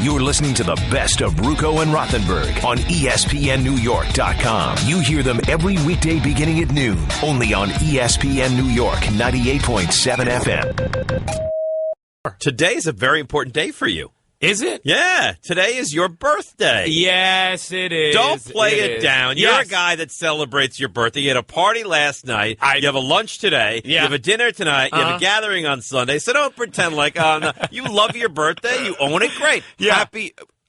You're listening to the best of Ruocco and Rothenberg on ESPNNewYork.com. You hear them every weekday beginning at noon, only on ESPN New York 98.7 FM. Today's a very important day for you. Is it? Yeah, today is your birthday. Yes, it is. Don't play it down. You're Yes. a guy that celebrates your birthday. You had a party last night. You have a lunch today. Yeah. You have a dinner tonight. You have a gathering on Sunday. So don't pretend like no, you love your birthday. You own it. Great. Yeah.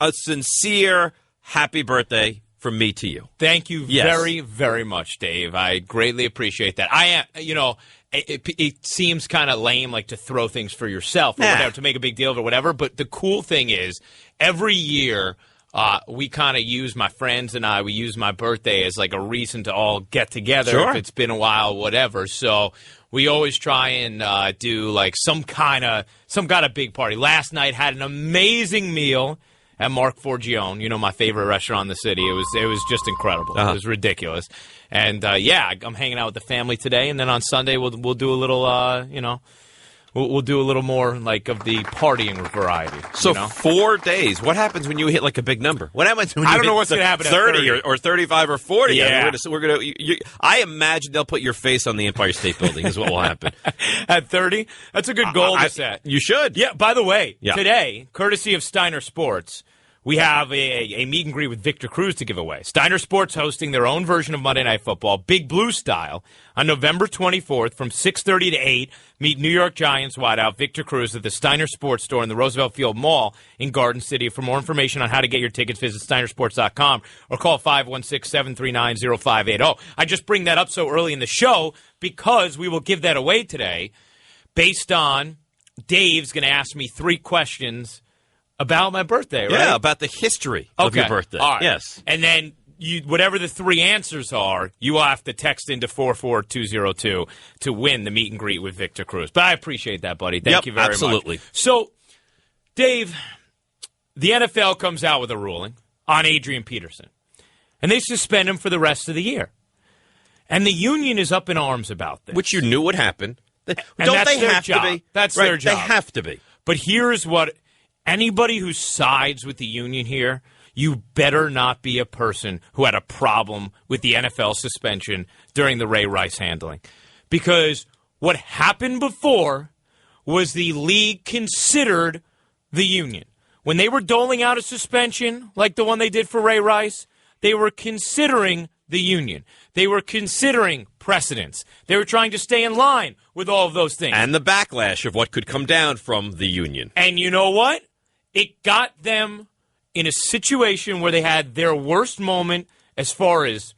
A sincere happy birthday from me to you. Thank you very, very much, Dave. I greatly appreciate that. I am, it seems kind of lame, like to throw things for yourself or whatever, to make a big deal of it or whatever. But the cool thing is, every year we kind of use, my friends and I, we use my birthday as like a reason to all get together. Sure. If it's been a while, whatever. So we always try and do like some kind of big party. Last night had an amazing meal at Mark Forgione, my favorite restaurant in the city. It was just incredible. It was ridiculous. And, I'm hanging out with the family today, and then on Sunday we'll do a little, we'll do a little more, like, of the partying variety. So 4 days. What happens when you hit, like, a big number? What happens when you I don't hit know what's going to happen at 30 or 35 or 40? Yeah. I imagine they'll put your face on the Empire State Building is what will happen. At 30? That's a good goal to set. You should. Yeah, by the way, today, courtesy of Steiner Sports, we have a meet and greet with Victor Cruz to give away. Steiner Sports hosting their own version of Monday Night Football, Big Blue style, on November 24th from 6:30 to 8. Meet New York Giants wideout Victor Cruz at the Steiner Sports store in the Roosevelt Field Mall in Garden City. For more information on how to get your tickets, visit steinersports.com or call 516-739-0580. I just bring that up so early in the show because we will give that away today based on Dave's going to ask me 3 questions about my birthday, right? Yeah, about the history of your birthday. All right. Yes. And then whatever the 3 answers are, you will have to text into 44202 to win the meet and greet with Victor Cruz. But I appreciate that, buddy. Thank you very absolutely. much. So, Dave, the NFL comes out with a ruling on Adrian Peterson, and they suspend him for the rest of the year. And the union is up in arms about this. Which you knew would happen. And that's they their have job. to be? That's their job. They have to be. But here's what... Anybody who sides with the union here, you better not be a person who had a problem with the NFL suspension during the Ray Rice handling. Because what happened before was the league considered the union. When they were doling out a suspension like the one they did for Ray Rice, they were considering the union. They were considering precedents. They were trying to stay in line with all of those things. And the backlash of what could come down from the union. And you know what? It got them in a situation where they had their worst moment as far as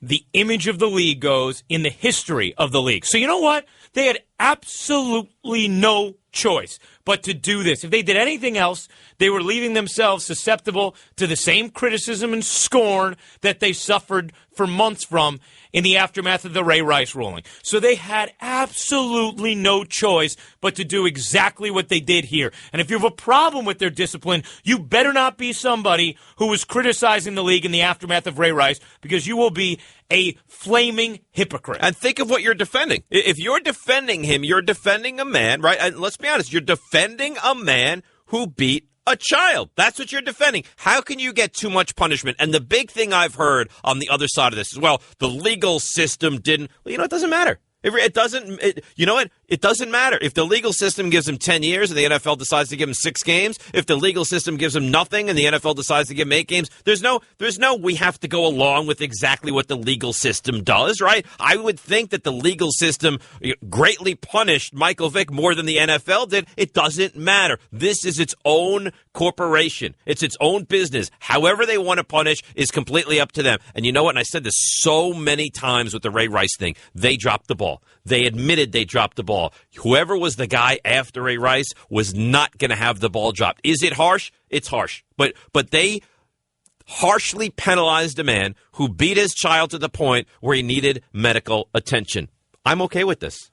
the image of the league goes in the history of the league. So you know what? They had absolutely no choice but to do this. If they did anything else, they were leaving themselves susceptible to the same criticism and scorn that they suffered for months from in the aftermath of the Ray Rice ruling. So they had absolutely no choice but to do exactly what they did here. And if you have a problem with their discipline, you better not be somebody who was criticizing the league in the aftermath of Ray Rice, because you will be a flaming hypocrite. And think of what you're defending. If you're defending him, you're defending a man, right? And let's be honest, you're defending a man who beat a child. That's what you're defending. How can you get too much punishment? And the big thing I've heard on the other side of this is, well, the legal system didn't. Well, it doesn't matter. It doesn't. You know what? It doesn't matter. If the legal system gives him 10 years and the NFL decides to give him 6 games, if the legal system gives him nothing and the NFL decides to give him 8 games, there's no we have to go along with exactly what the legal system does, right? I would think that the legal system greatly punished Michael Vick more than the NFL did. It doesn't matter. This is its own corporation. It's its own business. However they want to punish is completely up to them. And you know what? And I said this so many times with the Ray Rice thing. They dropped the ball. They admitted they dropped the ball. Whoever was the guy after Ray Rice was not going to have the ball dropped. Is it harsh? It's harsh. But they harshly penalized a man who beat his child to the point where he needed medical attention. I'm okay with this.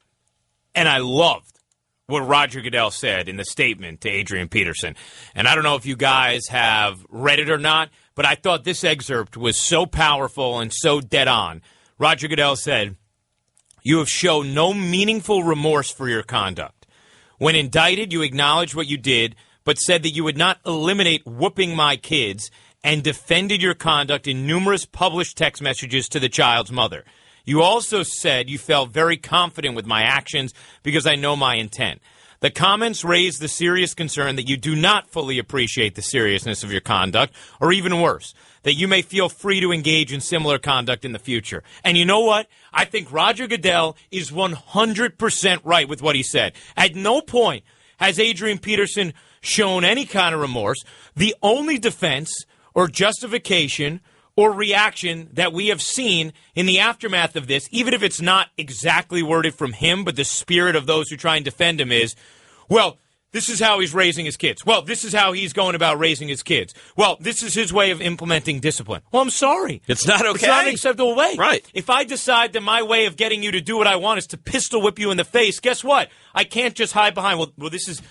And I loved what Roger Goodell said in the statement to Adrian Peterson. And I don't know if you guys have read it or not, but I thought this excerpt was so powerful and so dead on. Roger Goodell said, "You have shown no meaningful remorse for your conduct. When indicted, you acknowledge what you did, but but said that you would not eliminate whooping my kids and defended your conduct in numerous published text messages to the child's mother. You also said you felt very confident with my actions because I know my intent. The comments raised the serious concern that you do not fully appreciate the seriousness of your conduct, or even worse, that you may feel free to engage in similar conduct in the future. And you know what? I think Roger Goodell is 100% right with what he said. At no point has Adrian Peterson shown any kind of remorse. The only defense or justification or reaction that we have seen in the aftermath of this, even if it's not exactly worded from him, but the spirit of those who try and defend him is, well, this is how he's raising his kids. Well, this is how he's going about raising his kids. Well, this is his way of implementing discipline. Well, I'm sorry. It's not okay. It's not an acceptable way. Right. If I decide that my way of getting you to do what I want is to pistol whip you in the face, guess what? I can't just hide behind, well, this is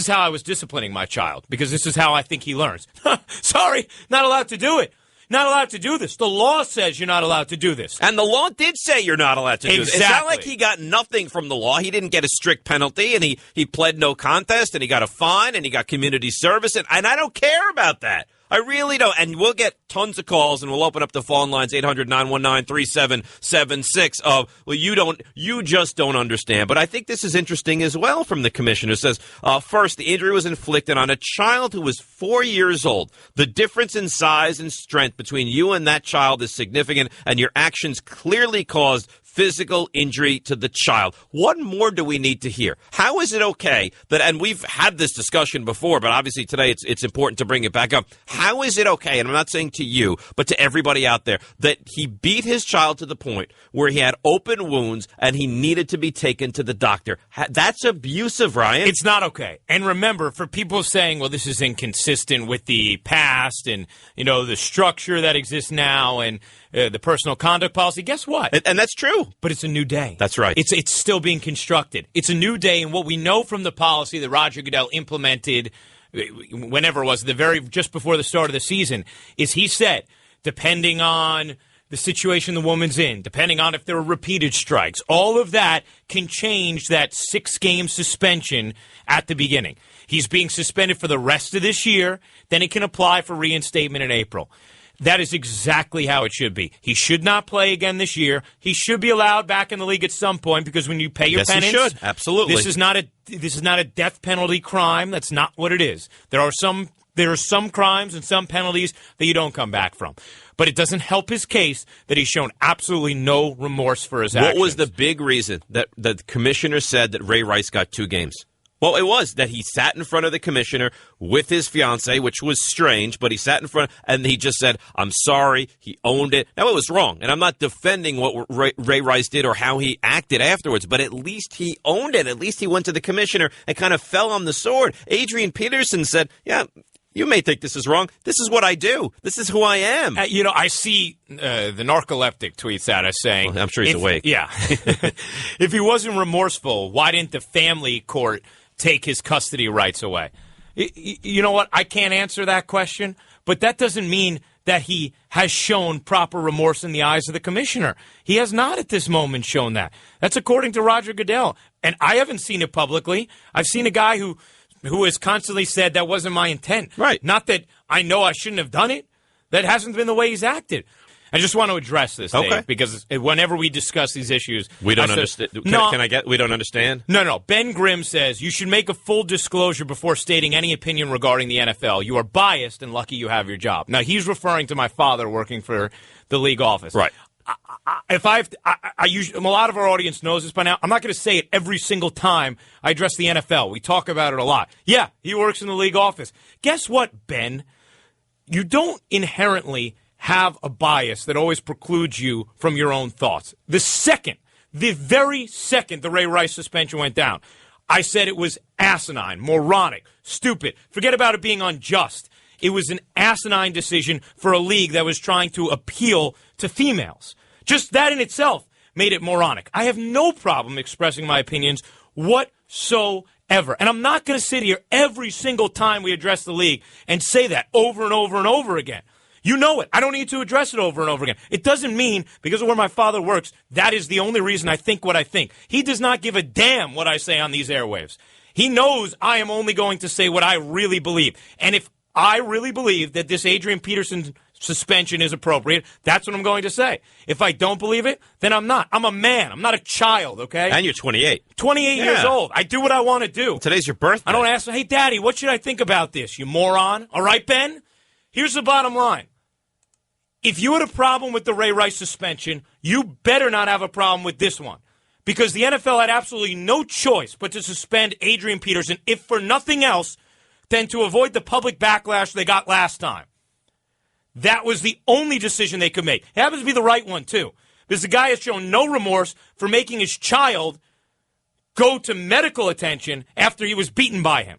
how I was disciplining my child, because this is how I think he learns. Sorry, not allowed to do it. Not allowed to do this. The law says you're not allowed to do this. And the law did say you're not allowed to do this. It's not like he got nothing from the law. He didn't get a strict penalty, and he pled no contest, and he got a fine, and he got community service, and I don't care about that. I really don't. And we'll get tons of calls, and we'll open up the phone lines, 800-919-3776 of, well, you just don't understand. But I think this is interesting as well from the commissioner. It says, first, the injury was inflicted on a child who was 4 years old. The difference in size and strength between you and that child is significant, and your actions clearly caused physical injury to the child. What more do we need to hear? How is it okay that, and we've had this discussion before, but obviously today it's important to bring it back up. How is it okay, and I'm not saying to you, but to everybody out there, that he beat his child to the point where he had open wounds and he needed to be taken to the doctor? That's abusive, Ryan. It's not okay. And remember, for people saying, well, this is inconsistent with the past and, the structure that exists now and the personal conduct policy, guess what? And that's true. But it's a new day. That's right. It's still being constructed. It's a new day, and what we know from the policy that Roger Goodell implemented whenever it was, just before the start of the season, is he said, depending on the situation the woman's in, depending on if there are repeated strikes, all of that can change that 6-game suspension at the beginning. He's being suspended for the rest of this year, then he can apply for reinstatement in April. That is exactly how it should be. He should not play again this year. He should be allowed back in the league at some point, because when you pay your penance, he should. Absolutely. This is not a death penalty crime. That's not what it is. There are some crimes and some penalties that you don't come back from. But it doesn't help his case that he's shown absolutely no remorse for his actions. What was the big reason that the commissioner said that Ray Rice got 2 games? Well, it was that he sat in front of the commissioner with his fiancée, which was strange, but he sat in front and he just said, I'm sorry. He owned it. Now, it was wrong, and I'm not defending what Ray Rice did or how he acted afterwards, but at least he owned it. At least he went to the commissioner and kind of fell on the sword. Adrian Peterson said, yeah, you may think this is wrong. This is what I do. This is who I am. I see the narcoleptic tweets at us saying... Well, I'm sure he's awake. Yeah. If he wasn't remorseful, why didn't the family court take his custody rights away? You know what? I can't answer that question, but that doesn't mean that he has shown proper remorse in the eyes of the commissioner. He has not at this moment shown that. That's according to Roger Goodell. And I haven't seen it publicly. I've seen a guy who has constantly said that wasn't my intent. Right. Not that I know I shouldn't have done it. That hasn't been the way he's acted. I just want to address this, Dave, because whenever we discuss these issues... We don't understand. We don't understand? No. Ben Grimm says, you should make a full disclosure before stating any opinion regarding the NFL. You are biased and lucky you have your job. Now, he's referring to my father working for the league office. Right. A lot of our audience knows this by now. I'm not going to say it every single time I address the NFL. We talk about it a lot. Yeah, he works in the league office. Guess what, Ben? You don't inherently have a bias that always precludes you from your own thoughts. The very second the Ray Rice suspension went down, I said it was asinine, moronic, stupid. Forget about it being unjust. It was an asinine decision for a league that was trying to appeal to females. Just that in itself made it moronic. I have no problem expressing my opinions whatsoever. And I'm not going to sit here every single time we address the league and say that over and over and over again. You know it. I don't need to address it over and over again. It doesn't mean, because of where my father works, that is the only reason I think what I think. He does not give a damn what I say on these airwaves. He knows I am only going to say what I really believe. And if I really believe that this Adrian Peterson suspension is appropriate, that's what I'm going to say. If I don't believe it, then I'm not. I'm a man. I'm not a child, okay? And you're 28. 28 years old. I do what I want to do. Today's your birthday. I don't ask, hey, Daddy, what should I think about this, you moron? All right, Ben? Here's the bottom line. If you had a problem with the Ray Rice suspension, you better not have a problem with this one. Because the NFL had absolutely no choice but to suspend Adrian Peterson, if for nothing else, than to avoid the public backlash they got last time. That was the only decision they could make. It happens to be the right one, too. Because the guy has shown no remorse for making his child go to medical attention after he was beaten by him.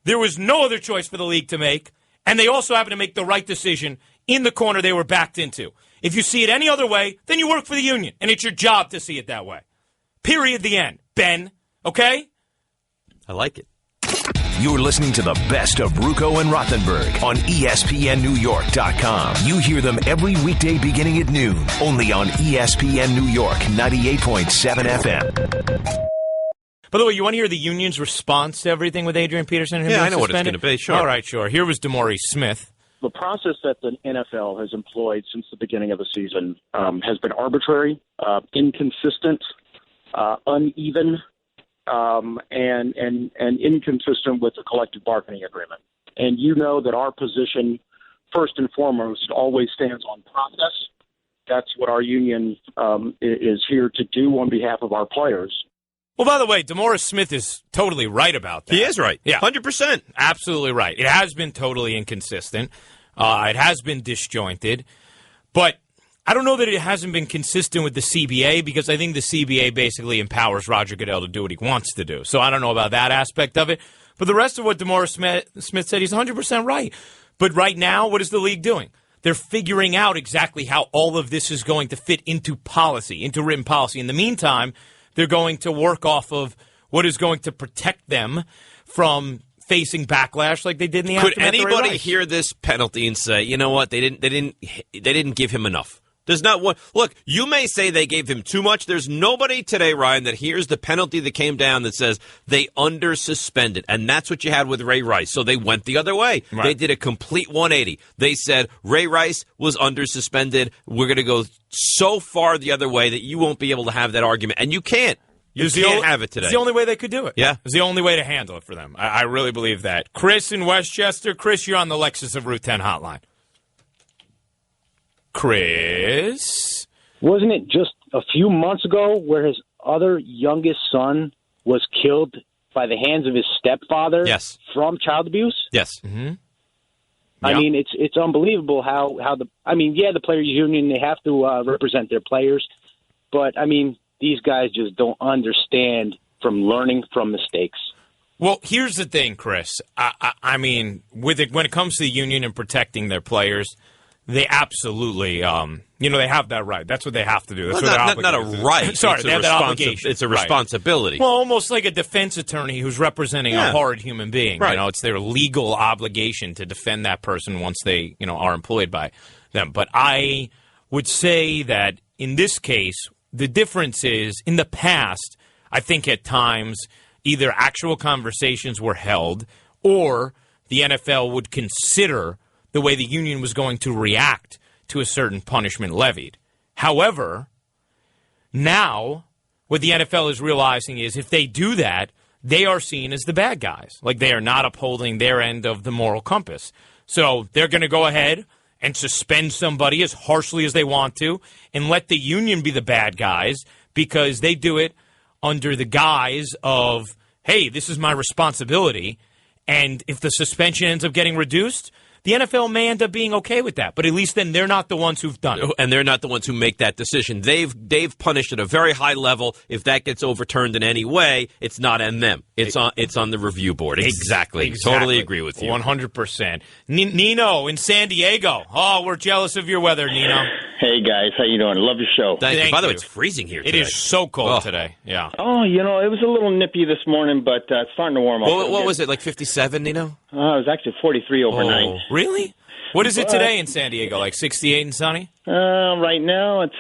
There was no other choice for the league to make, and they also happened to make the right decision in the corner they were backed into. If you see it any other way, then you work for the union, and it's your job to see it that way. Period, the end. Ben, okay? I like it. You're listening to the best of Ruocco and Rothenberg on ESPNNewYork.com. You hear them every weekday beginning at noon, only on ESPN New York 98.7 FM. By the way, you want to hear the union's response to everything with Adrian Peterson? And him Yeah, being I know what it's suspended? going to be, sure. All right, sure. Here was DeMaurice Smith. The process that the NFL has employed since the beginning of the season has been arbitrary, inconsistent, uneven, and inconsistent with the collective bargaining agreement. And you know that our position, first and foremost, always stands on process. That's what our union is here to do on behalf of our players. Well, by the way, DeMaurice Smith is totally right about that. He is right. Yeah. 100%. Absolutely right. It has been totally inconsistent. It has been disjointed. But I don't know that it hasn't been consistent with the CBA, because I think the CBA basically empowers Roger Goodell to do what he wants to do. So I don't know about that aspect of it. But the rest of what DeMaurice Smith said, he's 100% right. But right now, what is the league doing? They're figuring out exactly how all of this is going to fit into policy, into written policy. In the meantime, they're going to work off of what is going to protect them from facing backlash like they did in the aftermath. Could anybody hear this penalty and say, you know what, they didn't give him enough? There's not one. Look, you may say they gave him too much. There's nobody today, Ryan, that hears the penalty that came down that says they under-suspended. And that's what you had with Ray Rice. So they went the other way. Right. They did a complete 180. They said Ray Rice was under-suspended. We're going to go so far the other way that you won't be able to have that argument. And you can't. You can't have it today. It's the only way they could do it. Yeah. It's the only way to handle it for them. I really believe that. Chris in Westchester. Chris, you're on the Lexus of Route 10 hotline. Chris? Wasn't it just a few months ago where his other youngest son was killed by the hands of his stepfather? Yes. From child abuse? Yes. Mm-hmm. I mean, it's unbelievable how the players' union, they have to represent their players. But, I mean, these guys just don't understand from learning from mistakes. Well, here's the thing, Chris. I mean, when it comes to the union and protecting their players, they absolutely, they have that right. That's what they have to do. That's not a right. Sorry, they have that obligation. It's a responsibility. Right. Well, almost like a defense attorney who's representing a horrid human being. Right. It's their legal obligation to defend that person once they, are employed by them. But I would say that in this case, the difference is in the past, I think at times either actual conversations were held or the NFL would consider the way the union was going to react to a certain punishment levied. However, now what the NFL is realizing is if they do that, they are seen as the bad guys. Like they are not upholding their end of the moral compass. So they're going to go ahead and suspend somebody as harshly as they want to and let the union be the bad guys because they do it under the guise of, hey, this is my responsibility. And if the suspension ends up getting reduced, the NFL may end up being okay with that, but at least then they're not the ones who've done it. And they're not the ones who make that decision. They've punished at a very high level. If that gets overturned in any way, it's not on them. It's on the review board. Exactly. Totally agree with you. 100%. Nino in San Diego. Oh, we're jealous of your weather, Nino. Hey, guys. How you doing? I love your show. Thank you. By the way, it's freezing here today. It is so cold today. Yeah. Oh, it was a little nippy this morning, but it's starting to warm up. What was it, like 57, Nino? It was actually 43 overnight. Oh. Really? What is it today in San Diego? Like 68 and sunny? Right now it's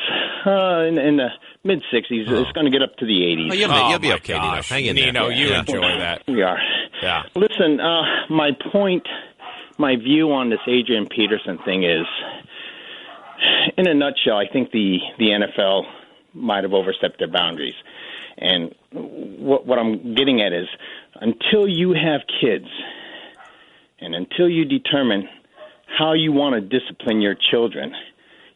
in the Mid-60s. It's going to get up to the 80s. Oh, you'll be okay, Nino. Hang in there. Nino, you enjoy that. We are. Yeah. Listen, my view on this Adrian Peterson thing is, in a nutshell, I think the NFL might have overstepped their boundaries. And what I'm getting at is, until you have kids and until you determine how you want to discipline your children,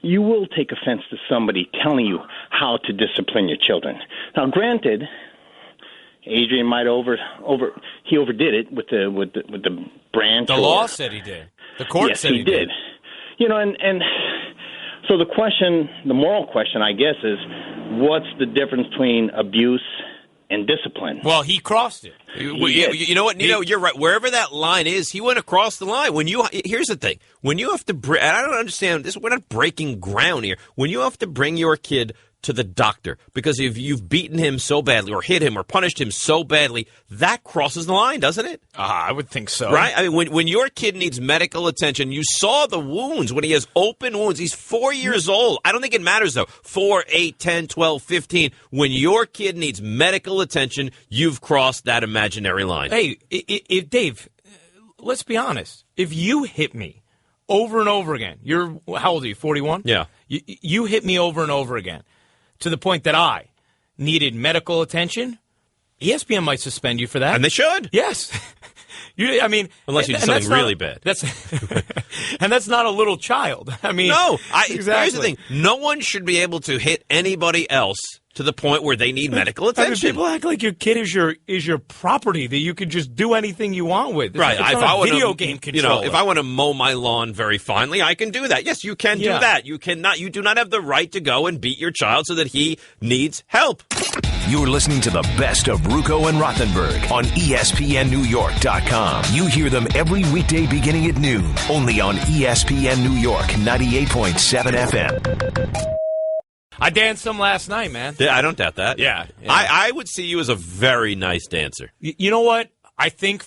you will take offense to somebody telling you how to discipline your children. Now, granted, Adrian might he overdid it with the branch. The law said he did. The court said he did. You know, and so the moral question, I guess, is what's the difference between abuse and discipline? Well, he crossed it. You know what, Nino? You're right. Wherever that line is, he went across the line. Here's the thing: when you have to, and I don't understand this. We're not breaking ground here. When you have to bring your kid to the doctor because if you've beaten him so badly or hit him or punished him so badly, that crosses the line, doesn't it? I would think so. Right? I mean, when your kid needs medical attention, you saw the wounds when he has open wounds. He's 4 years old. I don't think it matters, though. 4, 8, 10, 12, 15. When your kid needs medical attention, you've crossed that imaginary line. Hey, Dave, let's be honest. If you hit me over and over again, how old are you, 41? Yeah. You hit me over and over again, to the point that I needed medical attention, ESPN might suspend you for that. And they should. Yes. Unless you do something really bad. And that's not a little child. I mean, no. Exactly. Here's the thing. No one should be able to hit anybody else to the point where they need medical attention. People act like your kid is your property that you can just do anything you want with. Right. It's not a video game controller. If I want to mow my lawn very finely, I can do that. Yes, you can do that. You do not have the right to go and beat your child so that he needs help. You're listening to the best of Ruocco and Rothenberg on ESPNNewYork.com. You hear them every weekday beginning at noon, only on ESPN New York 98.7 FM. I danced some last night, man. Yeah, I don't doubt that. Yeah. I would see you as a very nice dancer. You know what? I think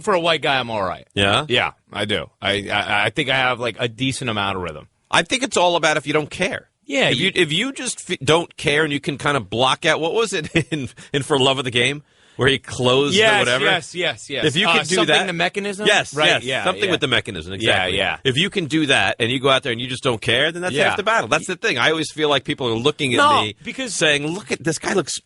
for a white guy, I'm all right. Yeah? Yeah, I do. I think I have like a decent amount of rhythm. I think it's all about if you don't care. Yeah. If you just don't care and you can kind of block out, what was it in For Love of the Game? Where he closed or whatever? Yes. If you can do something that. The mechanism? Yes, right. yes. Yeah, something with the mechanism, exactly. Yeah. If you can do that and you go out there and you just don't care, then that's half the battle. That's the thing. I always feel like people are looking at me saying, look at this guy looks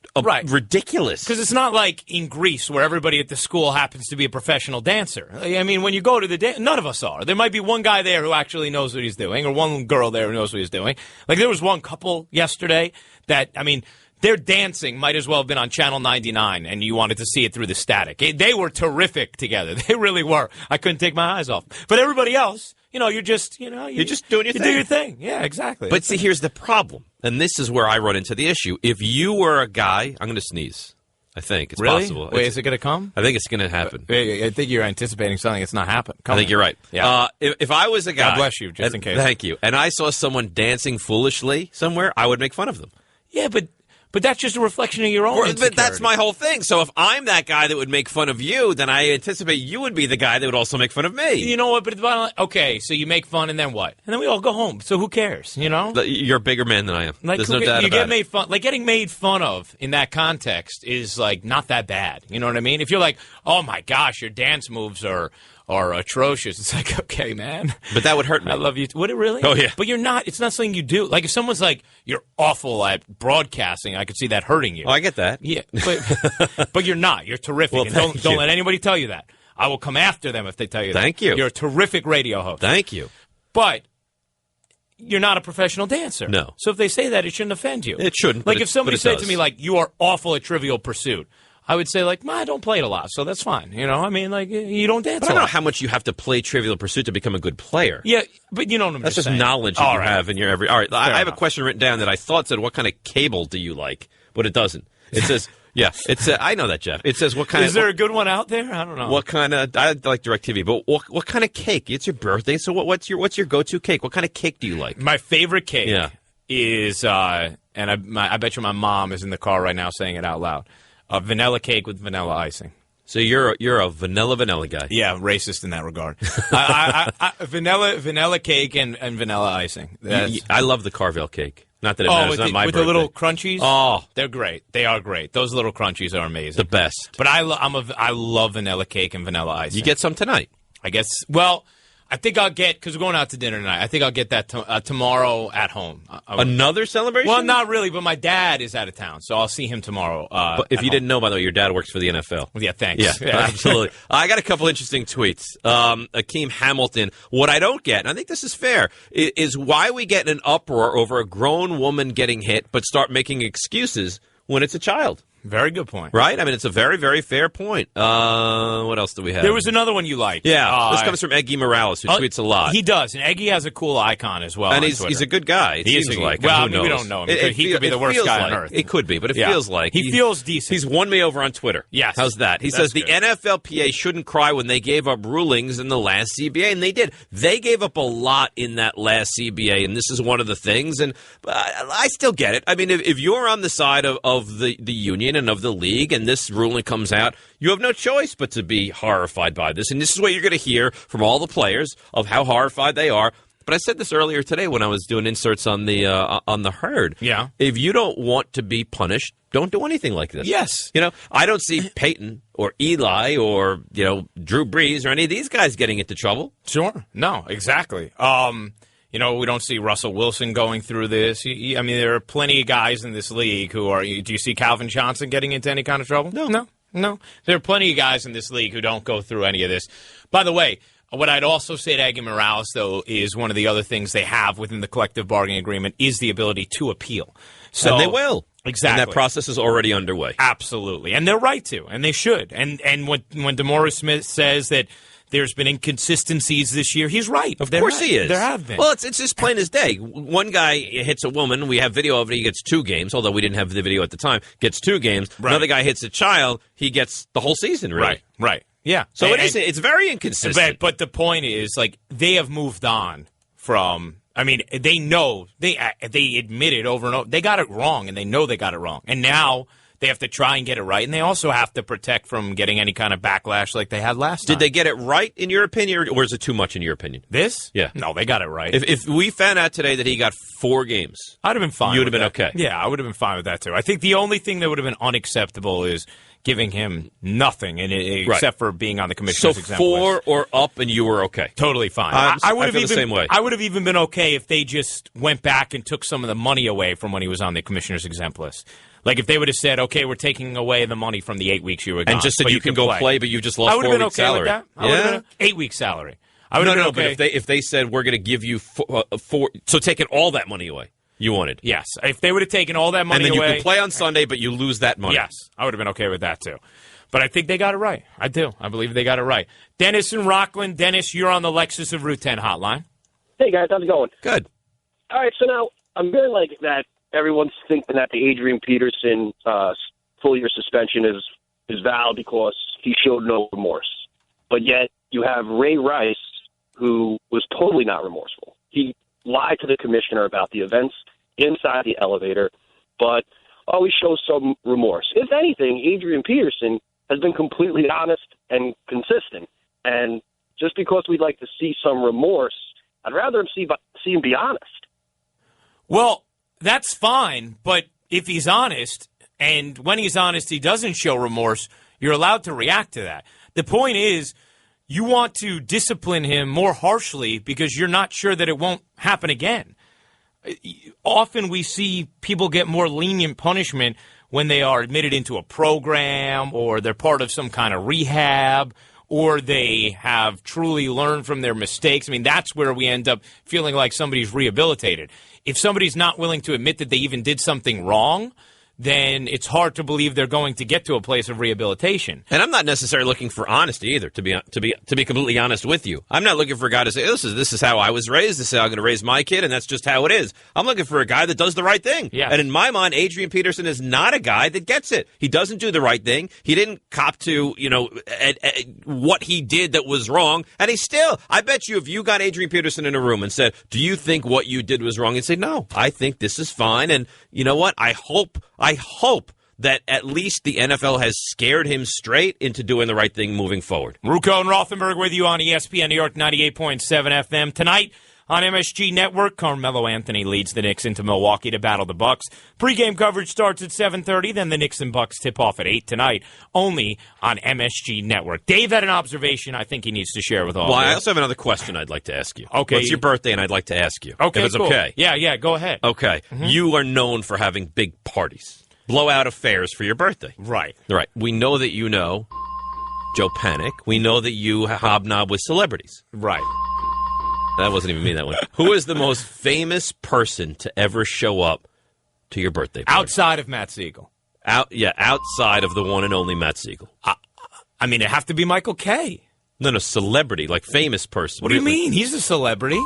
ridiculous. Because it's not like in Greece where everybody at the school happens to be a professional dancer. I mean, when you go to the dance, none of us are. There might be one guy there who actually knows what he's doing or one girl there who knows what he's doing. Like there was one couple yesterday that, I mean, their dancing might as well have been on Channel 99, and you wanted to see it through the static. They were terrific together. They really were. I couldn't take my eyes off. But everybody else, you're just doing your thing. You do your thing. Yeah, exactly. But see, here's the problem, and this is where I run into the issue. If you were a guy, I'm going to sneeze. I think it's possible. Wait, is it going to come? I think it's going to happen. I think you're anticipating something that's not happening. I think you're right. Yeah. If I was a guy, God bless you, just in case. Thank you. And I saw someone dancing foolishly somewhere, I would make fun of them. Yeah, but that's just a reflection of your own insecurity. But that's my whole thing. So if I'm that guy that would make fun of you, then I anticipate you would be the guy that would also make fun of me. You know what? But okay, so you make fun and then what? And then we all go home. So who cares? You're a bigger man than I am. There's no doubt about it. Made fun. Like getting made fun of in that context is like not that bad. You know what I mean? If you're like, oh my gosh, your dance moves are atrocious. It's like, okay, man. But that would hurt me. I love you. Would it really? Oh, yeah. But you're not. It's not something you do. Like, if someone's like, you're awful at broadcasting, I could see that hurting you. Oh, I get that. Yeah. But you're not. You're terrific. Well, and don't let anybody tell you that. I will come after them if they tell you that. Thank you. You're a terrific radio host. Thank you. But you're not a professional dancer. No. So if they say that, it shouldn't offend you. It shouldn't. Like, if somebody said to me, like, you are awful at Trivial Pursuit, I would say, like, I don't play it a lot, so that's fine. I mean, like, you don't dance I don't know how much you have to play Trivial Pursuit to become a good player. Yeah, but you know what I'm That's just saying. knowledge that you have in your every... All right, I have a question written down that I thought said, what kind of cable do you like? But it doesn't. It says... Yeah, I know that, Jeff. It says what kind of... Is there a good one out there? I don't know. What kind of... I like DirecTV, but what kind of cake? It's your birthday, so what's your go-to cake? What kind of cake do you like? My favorite cake is... and I bet you my mom is in the car right now saying it out loud. A vanilla cake with vanilla icing. So you're a vanilla guy. Yeah, racist in that regard. Vanilla cake and vanilla icing. I love the Carvel cake. Not that it matters. Not my with birthday. the little crunchies. Oh, they're great. They are great. Those little crunchies are amazing. the best. But I love vanilla cake and vanilla ice. You get some tonight. I guess. Well, I think I'll get, because we're going out to dinner tonight, I think I'll get that tomorrow at home. Another celebration? Well, not really, but my dad is out of town, so I'll see him tomorrow. But if you didn't know, by the way, your dad works for the NFL. Yeah, thanks. Yeah, absolutely. I got a couple interesting tweets. Akeem Hamilton, what I don't get, and I think this is fair, is why we get an uproar over a grown woman getting hit but start making excuses when it's a child. Very good point. Right? I mean, it's a very, very fair point. What else do we have? There was another one you liked. Yeah, this comes from Eggy Morales, who tweets a lot. He does, and Eggy has a cool icon as well. And he's a good guy, it seems like. Well, I mean, we don't know him. He could be the worst guy on earth. It could be, but it feels like. He feels decent. He's won me over on Twitter. Yes. How's that? He says the NFLPA shouldn't cry when they gave up rulings in the last CBA, and they did. They gave up a lot in that last CBA, and this is one of the things, and I still get it. I mean, if you're on the side of the union and of the league, and this ruling comes out, you have no choice but to be horrified by this. And this is what you're going to hear from all the players of how horrified they are. But I said this earlier today when I was doing inserts on the herd. Yeah. If you don't want to be punished, don't do anything like this. Yes. You know, I don't see Peyton or Eli or, Drew Brees or any of these guys getting into trouble. Sure. No, exactly. We don't see Russell Wilson going through this. I mean, there are plenty of guys in this league who are. Do you see Calvin Johnson getting into any kind of trouble? No. There are plenty of guys in this league who don't go through any of this. By the way, what I'd also say to Eggy Morales, though, is one of the other things they have within the collective bargaining agreement is the ability to appeal. So and they will. Exactly. And that process is already underway. Absolutely. And they're right to, and they should. And when DeMaurice Smith says that there's been inconsistencies this year, he's right. Of course he is. There have been. Well, it's just plain as day. One guy hits a woman. We have video of it. He gets 2 games, although we didn't have the video at the time. Gets 2 games. Right. Another guy hits a child. He gets the whole season, really. Right. Yeah. So it's very inconsistent. But the point is, they have moved on from. I mean, they know they admitted over and over they got it wrong, and they know they got it wrong, and now they have to try and get it right, and they also have to protect from getting any kind of backlash like they had last time. Did they get it right, in your opinion, or is it too much in your opinion? This? Yeah. No, they got it right. If we found out today that he got 4 games, I'd have been fine. You would have been okay. Yeah, I would have been fine with that, too. I think the only thing that would have been unacceptable is giving him nothing, except for being on the commissioner's exempt list. 4 or up, and you were okay. Totally fine. I would have feel the same way. I would have even been okay if they just went back and took some of the money away from when he was on the commissioner's exempt list. Like if they would have said, okay, we're taking away the money from the 8 weeks you were gone. And just said you can go play, but you just lost 4 weeks' okay salary. With that. I would have been 8 weeks salary. No, but if they said we're going to give you 4, so taking all that money away, you wanted. Yes. If they would have taken all that money away. And then you can play on Sunday, but you lose that money. Yes. I would have been okay with that, too. But I think they got it right. I do. I believe they got it right. Dennis in Rockland. Dennis, you're on the Lexus of Route 10 hotline. Hey, guys. How's it going? Good. All right. So now I'm feeling like that everyone's thinking that the Adrian Peterson full-year suspension is valid because he showed no remorse. But yet you have Ray Rice, who was totally not remorseful. He lied to the commissioner about the events inside the elevator, but always shows some remorse. If anything, Adrian Peterson has been completely honest and consistent. And just because we'd like to see some remorse, I'd rather see him be honest. Well, that's fine, but if he's honest, and when he's honest he doesn't show remorse, you're allowed to react to that. The point is, you want to discipline him more harshly because you're not sure that it won't happen again. Often we see people get more lenient punishment when they are admitted into a program or they're part of some kind of rehab or they have truly learned from their mistakes. I mean, that's where we end up feeling like somebody's rehabilitated. If somebody's not willing to admit that they even did something wrong, then it's hard to believe they're going to get to a place of rehabilitation. And I'm not necessarily looking for honesty either, to be completely honest with you. I'm not looking for a guy to say, this is how I was raised, this is how I'm going to raise my kid, and that's just how it is. I'm looking for a guy that does the right thing. Yeah. And in my mind, Adrian Peterson is not a guy that gets it. He doesn't do the right thing. He didn't cop to, what he did that was wrong. And I bet you if you got Adrian Peterson in a room and said, do you think what you did was wrong? He'd say, no, I think this is fine. And you know what? I hope that at least the NFL has scared him straight into doing the right thing moving forward. Ruocco and Rothenberg with you on ESPN New York 98.7 FM. Tonight On MSG Network, Carmelo Anthony leads the Knicks into Milwaukee to battle the Bucks. Pre-game coverage starts at 7:30, then the Knicks and Bucks tip off at 8 tonight, only on MSG Network. Dave had an observation I think he needs to share with all of you. Well, I also have another question I'd like to ask you. Okay. It's your birthday, and I'd like to ask you. Okay, if it's cool. okay. Yeah, go ahead. Okay. Mm-hmm. You are known for having big parties, blowout affairs for your birthday. Right. We know that you know Joe Panic. We know that you hobnob with celebrities. Right. That wasn't even me, that one. Who is the most famous person to ever show up to your birthday party? Outside of Matt Siegel. Outside of the one and only Matt Siegel. I mean, it'd have to be Michael Kay. No, celebrity, like famous person. What do you mean? He's a celebrity.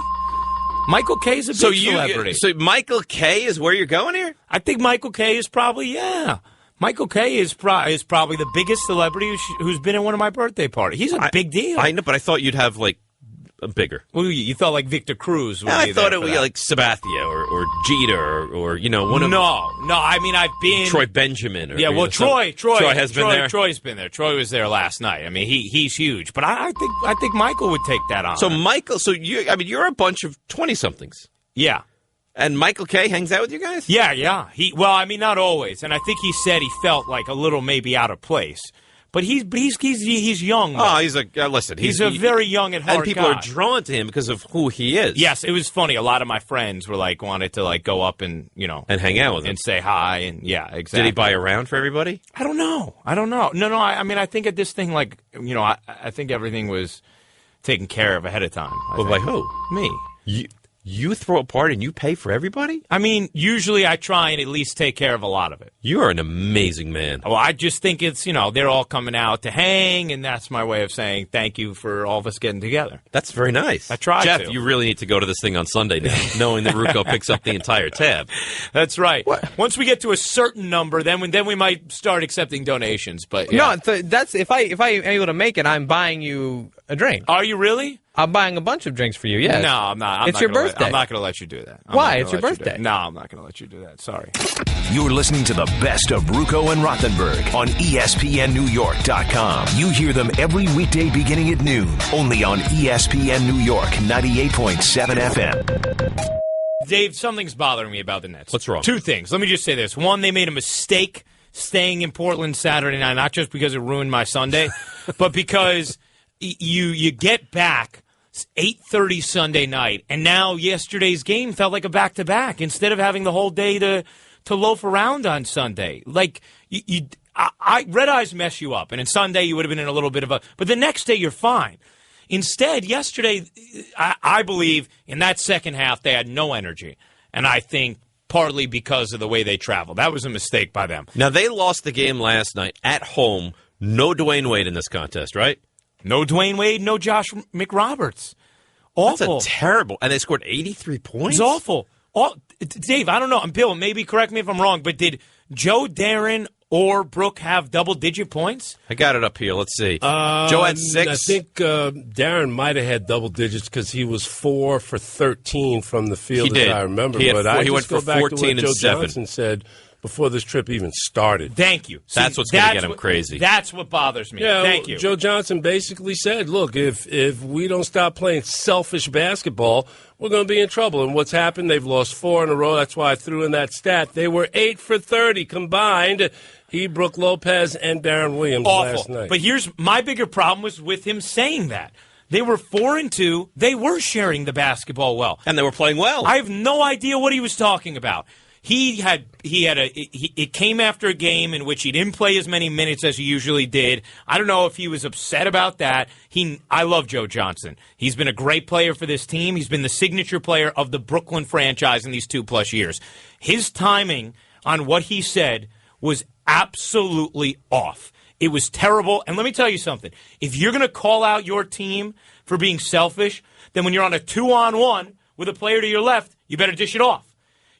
Michael Kay is a big celebrity. So Michael Kay is where you're going here? I think Michael Kay is probably, yeah. Michael Kay is probably the biggest celebrity who's been at one of my birthday parties. He's a big deal. I know, but I thought you'd have, like, a bigger. Well, you thought like Victor Cruz would be I thought there it would be like Sabathia or Jeter or one of No, I mean, I've been... Troy Benjamin. Troy has been there. Troy's been there. Troy was there last night. I mean, he's huge. But I think Michael would take that on. So Michael, you're a bunch of 20-somethings. Yeah. And Michael Kay hangs out with you guys? Yeah. Not always. And I think he said he felt like a little maybe out of place. But he's young. Man. Oh, listen. He's a very young at heart and people guy. are drawn to him because of who he is. Yes, it was funny. A lot of my friends were wanted to go up and and hang out with him and say hi and yeah, exactly. Did he buy a round for everybody? I don't know. No. I mean, I think at this thing, I think everything was taken care of ahead of time. By who? Me. You throw a party and you pay for everybody? I mean, usually I try and at least take care of a lot of it. You are an amazing man. Well, I just think it's, they're all coming out to hang, and that's my way of saying thank you for all of us getting together. That's very nice. I try Jeff, to. you really need to go to this thing on Sunday now, knowing that Ruocco picks up the entire tab. That's right. What? Once we get to a certain number, then we might start accepting donations. But yeah. No, that's if I am able to make it, I'm buying you a drink. Are you really? I'm buying a bunch of drinks for you, yes. No, I'm not. It's your birthday. I'm not going to let you do that. Why? It's your birthday. No, I'm not going to let you do that. Sorry. You're listening to the best of Ruocco and Rothenberg on ESPNNewYork.com. You hear them every weekday beginning at noon, only on ESPN New York 98.7 FM. Dave, something's bothering me about the Nets. What's wrong? Two things. Let me just say this. One, they made a mistake staying in Portland Saturday night, not just because it ruined my Sunday, but because you get back 8:30 Sunday night, and now yesterday's game felt like a back-to-back instead of having the whole day to loaf around on Sunday. Red eyes mess you up, and on Sunday you would have been in a little bit of a... But the next day you're fine. Instead, yesterday, I believe in that second half they had no energy, and I think partly because of the way they traveled. That was a mistake by them. Now, they lost the game last night at home. No Dwayne Wade in this contest, right? No Dwayne Wade, no Josh McRoberts. Awful. That's terrible. And they scored 83 points? It's awful. Dave, I don't know. Bill, maybe correct me if I'm wrong, but did Joe, Darren, or Brooke have double-digit points? I got it up here. Let's see. Joe had 6. I think Darren might have had double digits because he was 4 for 13 from the field, He did. as I remember. He had but four- I he just went go for back 14 to what and Joe 7. Johnson said before this trip even started. Thank you. That's what's going to get him crazy. That's what bothers me. Yeah, Thank you. Joe Johnson basically said, look, if we don't stop playing selfish basketball, we're going to be in trouble. And what's happened, they've lost 4 in a row. That's why I threw in that stat. They were 8 for 30 combined. He, Brooke Lopez, and Darren Williams last night. But here's my bigger problem was with him saying that. They were 4-2. They were sharing the basketball well. And they were playing well. I have no idea what he was talking about. It came after a game in which he didn't play as many minutes as he usually did. I don't know if he was upset about that. I love Joe Johnson. He's been a great player for this team. He's been the signature player of the Brooklyn franchise in these 2+ years. His timing on what he said was absolutely off. It was terrible. And let me tell you something. If you're going to call out your team for being selfish, then when you're on a 2-on-1 with a player to your left, you better dish it off.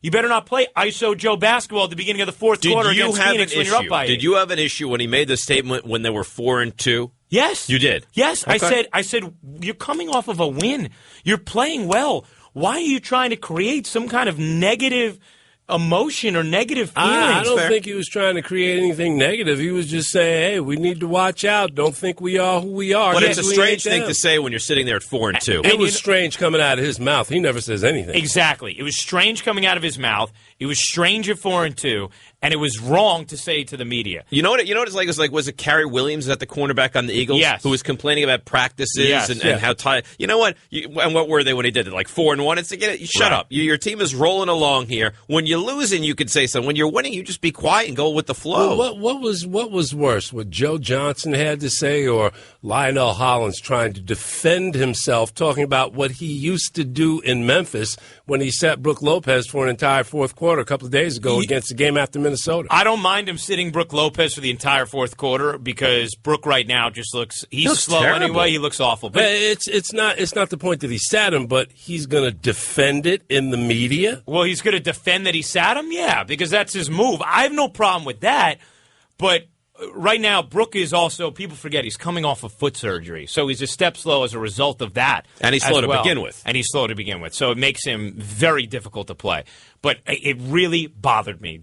You better not play ISO Joe basketball at the beginning of the fourth quarter against Phoenix when you're up by 8. Did you have an issue when he made the statement when they were 4-2? Yes. You did? Yes. Okay. I said, you're coming off of a win. You're playing well. Why are you trying to create some kind of negative emotion or negative feelings. I don't think he was trying to create anything negative. He was just saying, hey, we need to watch out. Don't think we are who we are. But it's a We strange ain't thing them. to say when you're sitting there at 4-2. It was strange coming out of his mouth. He never says anything. Exactly. It was strange coming out of his mouth. It was strange at 4-2, and it was wrong to say to the media. You know what it's like? It was like, was it Kerry Williams at the cornerback on the Eagles? Yes. Who was complaining about practices Yes. and how tired. You know what? And what were they when he did it? Like 4-1? It's again, you shut up. Your team is rolling along here. When you're losing, you could say something. When you're winning, you just be quiet and go with the flow. Well, what was worse? What Joe Johnson had to say, or Lionel Hollins trying to defend himself, talking about what he used to do in Memphis when he sat Brook Lopez for an entire fourth quarter a couple of days ago against the game after Minnesota? I don't mind him sitting Brook Lopez for the entire fourth quarter because Brook right now just looks slow terrible. anyway. He looks awful. But It's not the point that he sat him, but he's going to defend it in the media. well, he's going to defend that he sat him, yeah, because that's his move. I have no problem with that, but right now, Brook is also, people forget, he's coming off of foot surgery. So he's a step slow as a result of that. And he's slow to begin with. And he's slow to begin with. So it makes him very difficult to play. But it really bothered me.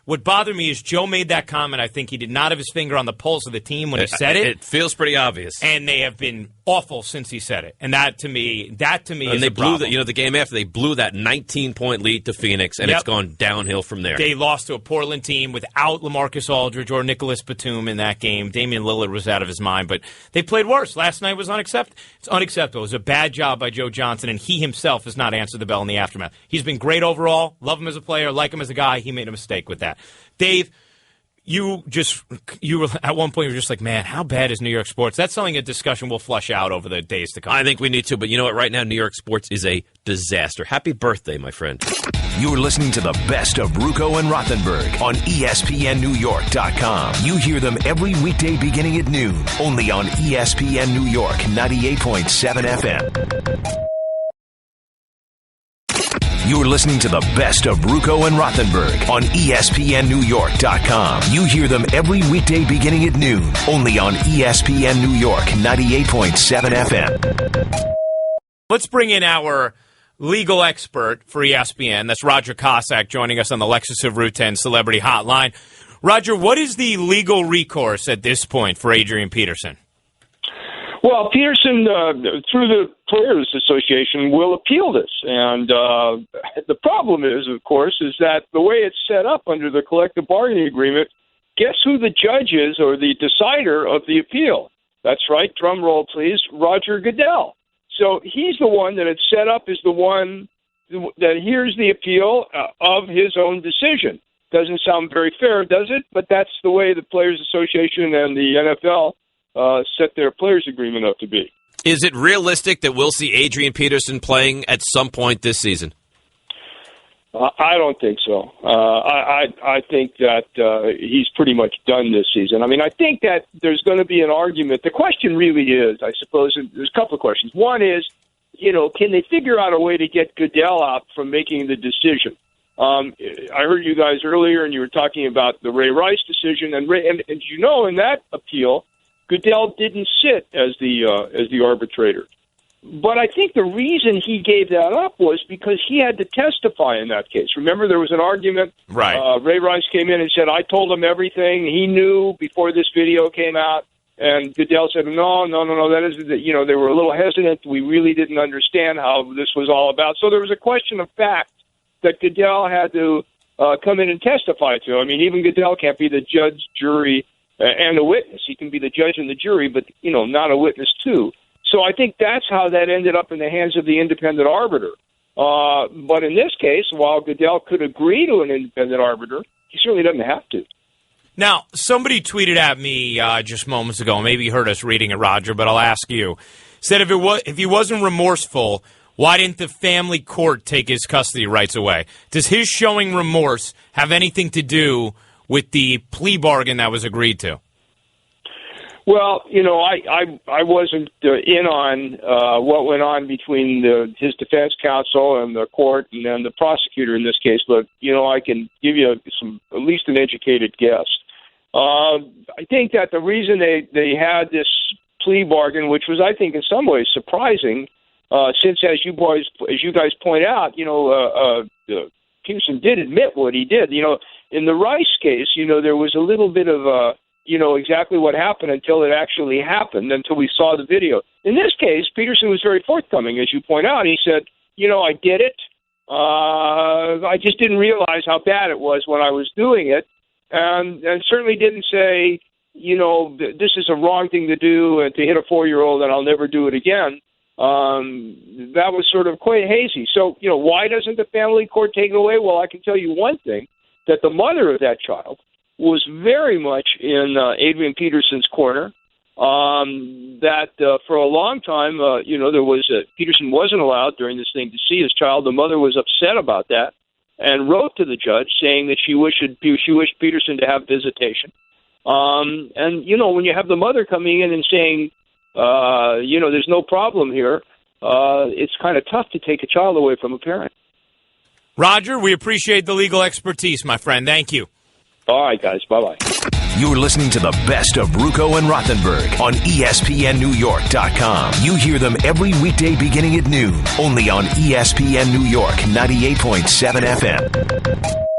What bothered me is Joe made that comment. I think he did not have his finger on the pulse of the team when he said it. It feels pretty obvious. And they have been awful since he said it. And that to me And is they a problem. blew the game after. They blew that 19-point lead to Phoenix, and it's gone downhill from there. They lost to a Portland team without LaMarcus Aldridge or Nicholas Batum in that game. Damian Lillard was out of his mind, but they played worse. Last night was unacceptable. It's unacceptable. It was a bad job by Joe Johnson, and he himself has not answered the bell in the aftermath. He's been great overall. Love him as a player. Like him as a guy. He made a mistake with that. Dave, you were at one point you were just like, man, how bad is New York sports? That's something a discussion will flush out over the days to come. I think we need to, but you know what? Right now, New York sports is a disaster. Happy birthday, my friend. You're listening to the best of Ruocco and Rothenberg on ESPNNewYork.com. You hear them every weekday beginning at noon, only on ESPN New York 98.7 FM. You're listening to the best of Ruocco and Rothenberg on ESPNNewYork.com. You hear them every weekday beginning at noon, only on ESPN New York 98.7 FM. Let's bring in our legal expert for ESPN. That's Roger Cossack joining us on the Lexus of Route 10 Celebrity Hotline. Roger, what is the legal recourse at this point for Adrian Peterson? Well, Peterson, through the Players Association, will appeal this. And the problem is, of course, is that the way it's set up under the collective bargaining agreement, guess who the judge is or the decider of the appeal? That's right, drum roll, please, Roger Goodell. So he's the one that it's set up as the one that hears the appeal of his own decision. Doesn't sound very fair, does it? But that's the way the Players Association and the NFL set their players' agreement up to be. Is it realistic that we'll see Adrian Peterson playing at some point this season? I don't think so. I think that he's pretty much done this season. I mean, I think that there's going to be an argument. The question really is, I suppose, there's a couple of questions. One is, can they figure out a way to get Goodell out from making the decision? I heard you guys earlier, and you were talking about the Ray Rice decision, and in that appeal, Goodell didn't sit as the arbitrator. But I think the reason he gave that up was because he had to testify in that case. Remember, there was an argument. Right. Ray Rice came in and said, I told him everything he knew before this video came out. And Goodell said, no, that is, they were a little hesitant. We really didn't understand how this was all about. So there was a question of fact that Goodell had to come in and testify to. I mean, even Goodell can't be the judge, jury, and a witness. He can be the judge and the jury, but, not a witness too. So I think that's how that ended up in the hands of the independent arbiter. But in this case, while Goodell could agree to an independent arbiter, he certainly doesn't have to. Now, somebody tweeted at me just moments ago, maybe you heard us reading it, Roger, but I'll ask you. Said if he wasn't remorseful, why didn't the family court take his custody rights away? Does his showing remorse have anything to do with the plea bargain that was agreed to? Well, I wasn't in on what went on between his defense counsel and the court and then the prosecutor in this case, but, I can give you at least an educated guess. I think that the reason they had this plea bargain, which was, I think, in some ways surprising, since, as you guys point out, Peterson did admit what he did. In the Rice case, there was a little bit of exactly what happened until it actually happened, until we saw the video. In this case, Peterson was very forthcoming, as you point out. He said, I did it. I just didn't realize how bad it was when I was doing it, and certainly didn't say, this is a wrong thing to do and to hit a 4-year-old and I'll never do it again. That was sort of quite hazy. So, why doesn't the family court take it away? Well, I can tell you one thing, that the mother of that child was very much in Adrian Peterson's corner. That for a long time, there was Peterson wasn't allowed during this thing to see his child. The mother was upset about that and wrote to the judge saying that she wished Peterson to have visitation. And when you have the mother coming in and saying, there's no problem here, it's kind of tough to take a child away from a parent. Roger, we appreciate the legal expertise, my friend. Thank you. All right, guys. Bye-bye. You're listening to the best of Ruocco and Rothenberg on ESPNNewYork.com. You hear them every weekday beginning at noon, only on ESPN New York 98.7 FM.